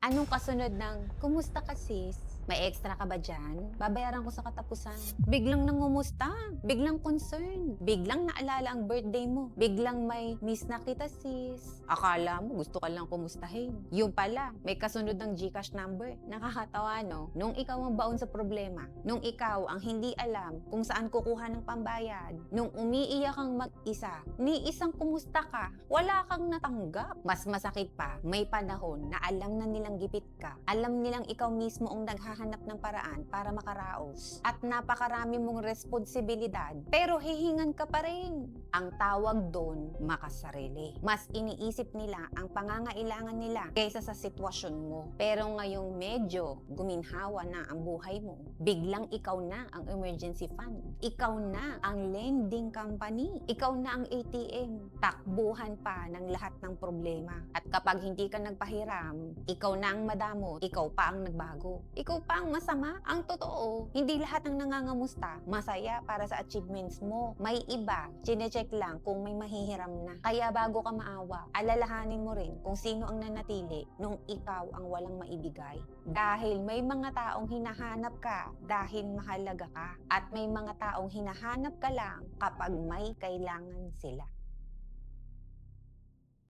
Anong kasunod ng, "Kumusta ka sis? May extra ka ba diyan? Babayaran ko sa katapusan." Biglang nangumusta, biglang concern, biglang naalala ang birthday mo, biglang may, "Miss na kita sis." Akala mo gusto ka lang kumustahin. Yung pala, may kasunod ng GCash number. Nakakatawa, no? Nung ikaw ang baon sa problema, nung ikaw ang hindi alam kung saan kukuha ng pambayad, nung umiiyak kang mag-isa, ni isang kumusta ka, wala kang natanggap. Mas masakit pa, may panahon na alam na nilang gipit ka. Alam nilang ikaw mismo ang naghahanap ng paraan para makaraos. At napakarami mong responsibilidad, pero hihingan ka pa rin. Ang tawag doon, makasarili. Mas iniisip nila ang pangangailangan nila kaysa sa sitwasyon mo. Pero ngayong medyo guminhawa na ang buhay mo, biglang ikaw na ang emergency fund. Ikaw na ang lending company. Ikaw na ang ATM. Takbuhan pa ng lahat ng problema. At kapag hindi ka nagpahiram, ikaw na ang madamot, ikaw pa ang nagbago. Ikaw pa ang masama. Ang totoo, hindi lahat ng nangangamusta masaya para sa achievements mo. May iba, chinecheck lang kung may mahihiram na. Kaya bago ka maawa, alalahanin mo rin kung sino ang nanatili nung ikaw ang walang maibigay. Dahil may mga taong hinahanap ka dahil mahalaga ka. At may mga taong hinahanap ka lang kapag may kailangan sila.